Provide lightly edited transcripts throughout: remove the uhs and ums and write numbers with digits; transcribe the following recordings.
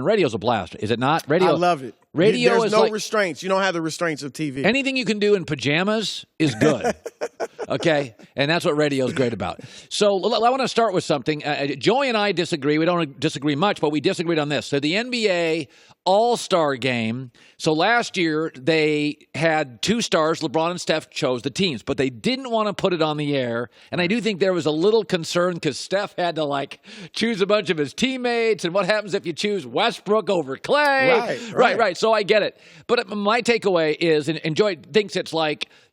Radio's a blast, is it not? Radio, I love it. Radio There's no restraints. You don't have the restraints of TV. Anything you can do in pajamas is good. Okay? And that's what radio is great about. So I want to start with something. Joey and I disagree. We don't disagree much, but we disagreed on this. So the NBA All-Star game. So last year they had 2 stars. LeBron and Steph chose the teams, but they didn't want to put it on the air. And I do think there was a little concern because Steph had to choose a bunch of his teammates. And what happens if you choose Westbrook over Clay? Right. So I get it. But my takeaway is, and Joey thinks it's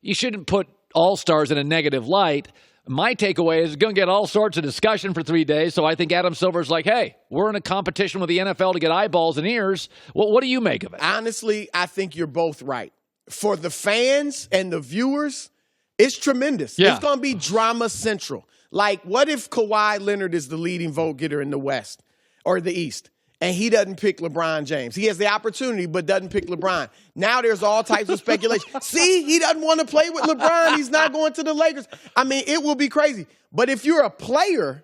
you shouldn't put All-Stars in a negative light. My takeaway is going to get all sorts of discussion for 3 days. So I think Adam Silver's hey, we're in a competition with the NFL to get eyeballs and ears. What do you make of it? Honestly, I think you're both right. For the fans and the viewers, it's tremendous. Yeah. It's going to be drama central. What if Kawhi Leonard is the leading vote getter in the West or the East? And he doesn't pick LeBron James. He has the opportunity, but doesn't pick LeBron. Now there's all types of speculation. See, he doesn't want to play with LeBron. He's not going to the Lakers. I mean, it will be crazy. But if you're a player,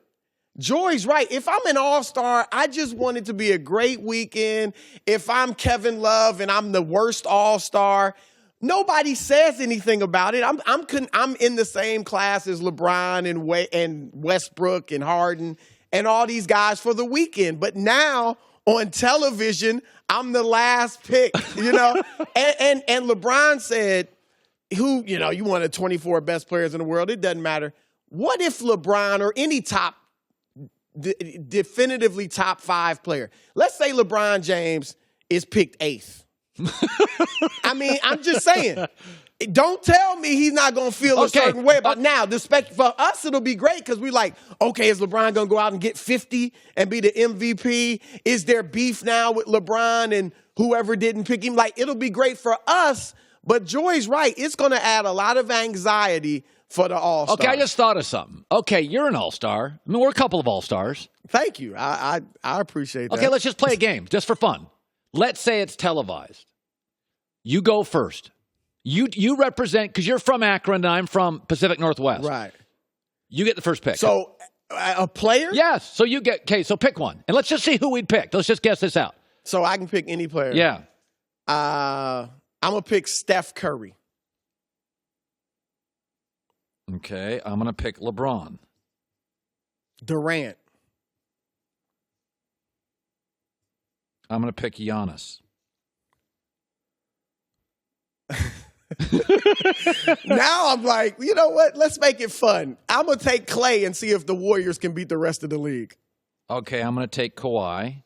Joy's right. If I'm an all-star, I just want it to be a great weekend. If I'm Kevin Love and I'm the worst all-star, nobody says anything about it. I'm in the same class as LeBron and Westbrook and Harden and all these guys for the weekend. But now on television, I'm the last pick, and LeBron said, you one of the 24 best players in the world. It doesn't matter. What if LeBron or any definitively top 5 player, let's say LeBron James is picked 8th. I mean, I'm just saying. Don't tell me he's not going to feel a certain way about now. For us, it'll be great because we're okay, is LeBron going to go out and get 50 and be the MVP? Is there beef now with LeBron and whoever didn't pick him? It'll be great for us, but Joy's right. It's going to add a lot of anxiety for the All-Stars. Okay, I just thought of something. Okay, you're an All-Star. I mean, we're a couple of All-Stars. Thank you. I appreciate that. Okay, let's just play a game just for fun. Let's say it's televised. You go first. You represent, because you're from Akron and I'm from Pacific Northwest. Right. You get the first pick. So, a player? Yes. So so pick one. And let's just see who we'd pick. Let's just guess this out. So I can pick any player? Yeah. I'm going to pick Steph Curry. Okay. I'm going to pick LeBron. Durant. I'm going to pick Giannis. Now I'm you know what? Let's make it fun. I'm going to take Clay and see if the Warriors can beat the rest of the league. Okay, I'm going to take Kawhi.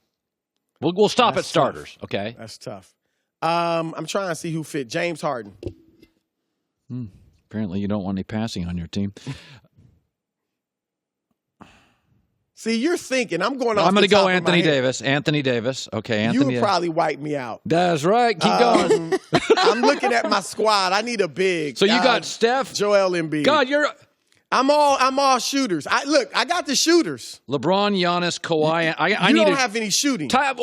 We'll stop at starters, tough. Okay? That's tough. I'm trying to see who fit. James Harden. Apparently you don't want any passing on your team. See, you're thinking. I'm going off I'm going to go Anthony Davis. Davis. Anthony Davis. Okay, Anthony. You would probably wipe me out. That's right. Keep going. I'm looking at my squad. I need a big. So you got Steph. Joel Embiid. God, I'm all shooters. I got the shooters. LeBron, Giannis, Kawhi. You don't have any shooting. Time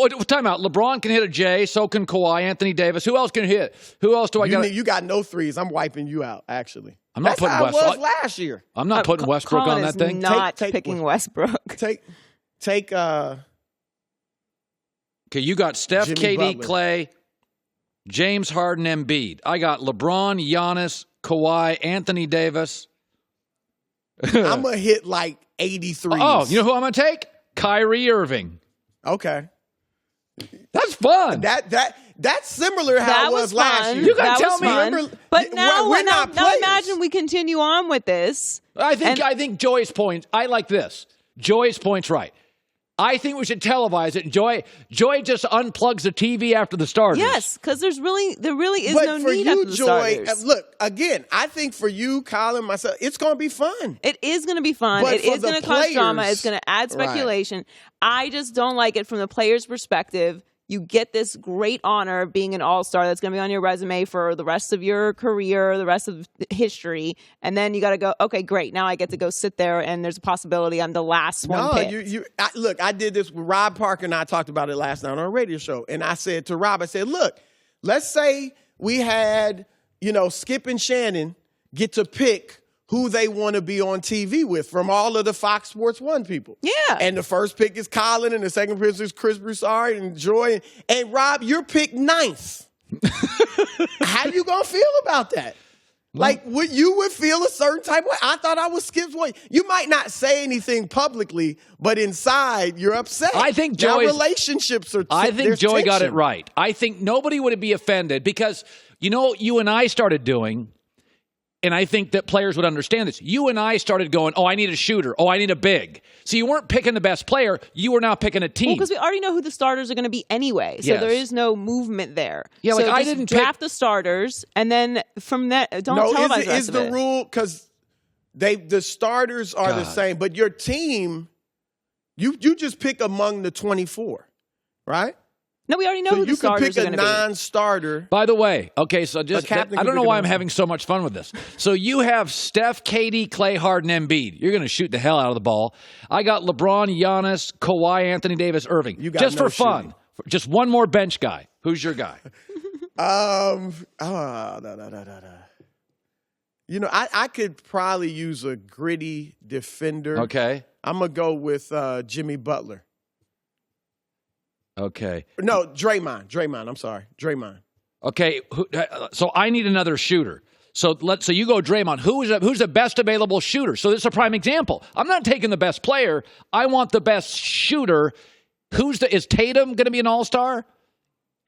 out. LeBron can hit a J. So can Kawhi. Anthony Davis. Who else can hit? Who else do I got? You got no threes. I'm wiping you out, actually. I'm not putting Westbrook. Westbrook. Was last year. I'm not putting Westbrook Colin on that thing. Not picking Westbrook. Take Okay, you got Steph, Jimmy KD, Butler. Clay, James Harden, Embiid. I got LeBron, Giannis, Kawhi, Anthony Davis. I'm going to hit 83. Oh, you know who I'm going to take? Kyrie Irving. Okay. That's fun. That's similar to how That it was last fun. year. You gotta That tell was me. fun. Remember, But now players. imagine we continue on with this. I think Joy's point. I like this. Joy's point's right. I think we should televise it. Joy just unplugs the TV after the starters. Yes, because there really is But no for need you, after the Joy, starters. look, again, I think for you, Colin, myself, it's going to be fun. It is going to be fun. But It for is the going to cause drama. players- It's going to add Right. speculation. I just don't like it from the player's perspective. You get this great honor of being an all-star that's going to be on your resume for the rest of your career, the rest of history. And then you got to go, okay, great. Now I get to go sit there and there's a possibility I'm the last one picked. Look, I did this with Rob Parker and I talked about it last night on a radio show. And I said to Rob, look, let's say we had, Skip and Shannon get to pick who they want to be on TV with from all of the Fox Sports 1 people. Yeah. And the first pick is Colin, and the second pick is Chris Broussard and Joy. And Rob, you're picked 9th. How you going to feel about that? Like, you would feel a certain type of way. I thought I was Skip's way. You might not say anything publicly, but inside you're upset. I think relationships are. I think Joey got it tension. right. I think nobody would be offended because you and I started doing. And I think that players would understand this. You and I started going, I need a shooter. I need a big. So you weren't picking the best player. You were now picking a team. Well, because we already know who the starters are going to be anyway. So there is no movement there. Yeah, so I didn't draft the starters, and then from that, don't televise the rest of it. Is the rule, because the starters are the same, but your team, you just pick among the 24, right? No, we already know who the starters are going to be. You can pick a non-starter. By the way, okay, so I don't know why I'm having so much fun with this. So you have Steph, KD, Clay, Harden, Embiid. You're going to shoot the hell out of the ball. I got LeBron, Giannis, Kawhi, Anthony Davis, Irving. Just for fun. Just one more bench guy. Who's your guy? No. I could probably use a gritty defender. Okay. I'm going to go with Jimmy Butler. Okay. No, Draymond. I'm sorry. Draymond. Okay. So I need another shooter. So you go Draymond. Who's the best available shooter? So this is a prime example. I'm not taking the best player. I want the best shooter. Is Tatum going to be an all-star?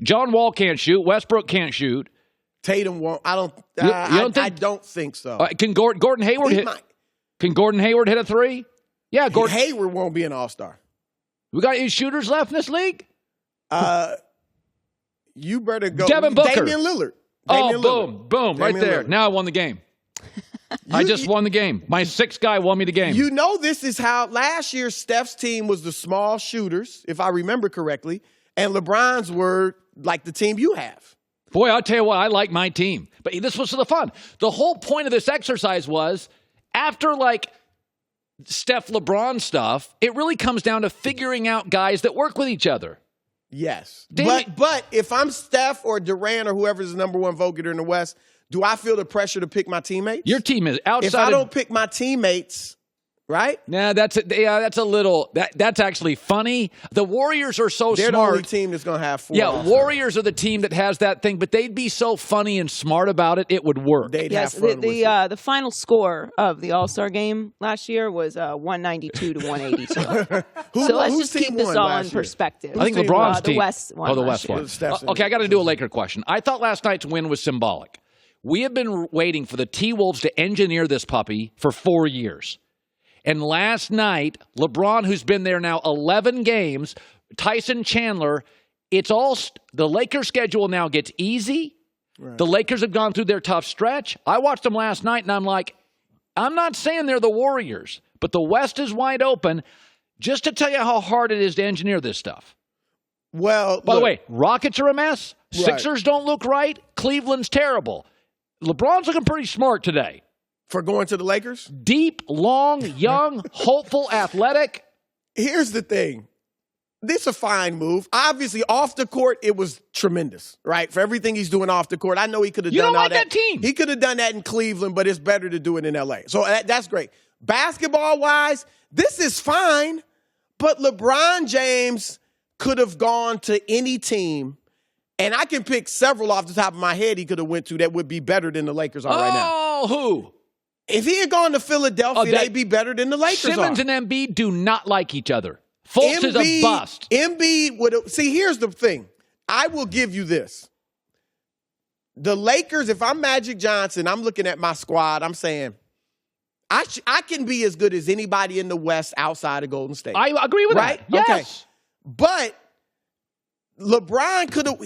John Wall can't shoot. Westbrook can't shoot. Tatum won't. I don't think so. Can Gordon Hayward hit? Can Gordon Hayward hit a three? Yeah, Gordon Hayward won't be an all-star. We got any shooters left in this league? You better go. Devin Booker. Damian Lillard. Boom, right there. Lillard. Now I won the game. I just won the game. My sixth guy won me the game. This is how last year Steph's team was the small shooters, if I remember correctly, and LeBron's were like the team you have. Boy, I'll tell you what, I like my team. But this was the fun. The whole point of this exercise was after Steph LeBron stuff, it really comes down to figuring out guys that work with each other. Yes. But if I'm Steph or Durant or whoever's the number one vote getter in the West, do I feel the pressure to pick my teammates? Your team is outside. If I don't pick my teammates, right? Nah, that's a little that's actually funny. The Warriors are so They're smart. the only team that's going to have 4. Yeah, Warriors are the team that has that thing, but they'd be so funny and smart about it, it would work. They'd have fun with it. The final score of the All-Star game last year was 192 to 182. So let's just keep this all in perspective. I think LeBron's team. The West won. The West won. Okay, I got to do a Laker question. I thought last night's win was symbolic. We have been waiting for the T-Wolves to engineer this puppy for 4 years. And last night, LeBron, who's been there now 11 games, Tyson Chandler, the Lakers' schedule now gets easy. Right. The Lakers have gone through their tough stretch. I watched them last night, and I'm like, I'm not saying they're the Warriors, but the West is wide open. Just to tell you how hard it is to engineer this stuff. Well, by the way, Rockets are a mess. Right. Sixers don't look right. Cleveland's terrible. LeBron's looking pretty smart today. For going to the Lakers? Deep, long, young, hopeful, athletic. Here's the thing. This is a fine move. Obviously, off the court, it was tremendous, right? For everything he's doing off the court. I know he could have done all that. You don't like that team. He could have done that in Cleveland, but it's better to do it in L.A. So that's great. Basketball-wise, this is fine, but LeBron James could have gone to any team, and I can pick several off the top of my head he could have went to that would be better than the Lakers are right now. Oh, who? If he had gone to Philadelphia, they'd be better than the Lakers Simmons and Embiid do not like each other. Fultz is a bust. Embiid would have... See, here's the thing. I will give you this. The Lakers, if I'm Magic Johnson, I'm looking at my squad, I'm saying, I can be as good as anybody in the West outside of Golden State. I agree with that. Yes. Okay. But LeBron could have...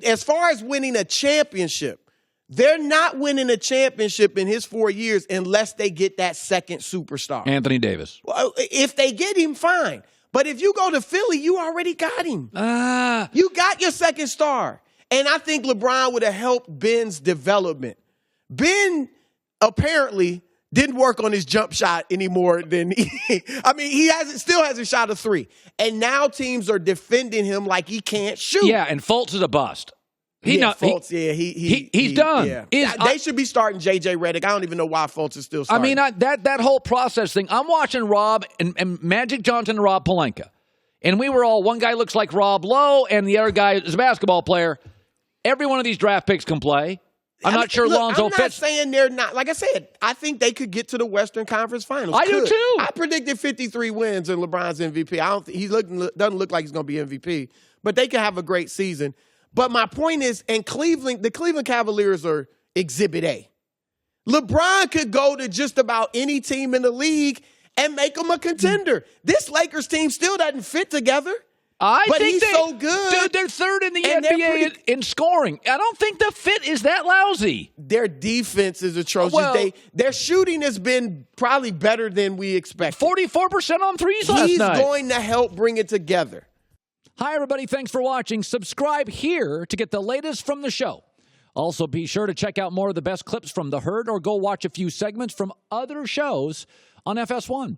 As far as winning a championship, they're not winning a championship in his 4 years unless they get that second superstar. Anthony Davis. Well, if they get him, fine. But if you go to Philly, you already got him. You got your second star. And I think LeBron would have helped Ben's development. Ben apparently didn't work on his jump shot anymore than he still hasn't shot a 3. And now teams are defending him like he can't shoot. Yeah, and Fultz is a bust. He's done. Yeah. They should be starting J.J. Redick. I don't even know why Fultz is still starting. I mean, that whole process thing. I'm watching Rob and Magic Johnson and Rob Pelinka. And we were all, one guy looks like Rob Lowe, and the other guy is a basketball player. Every one of these draft picks can play. I'm not sure Lonzo Fitz. I'm not saying they're not. Like I said, I think they could get to the Western Conference Finals. I do too. I predicted 53 wins and LeBron's MVP. He doesn't look like he's going to be MVP, but they could have a great season. But my point is, in Cleveland, the Cleveland Cavaliers are Exhibit A. LeBron could go to just about any team in the league and make them a contender. This Lakers team still doesn't fit together. But he's so good. Dude, they're third in the NBA in scoring. I don't think the fit is that lousy. Their defense is atrocious. Well, their shooting has been probably better than we expected. 44% on threes last night. He's going to help bring it together. Hi, everybody. Thanks for watching. Subscribe here to get the latest from the show. Also, be sure to check out more of the best clips from The Herd or go watch a few segments from other shows on FS1.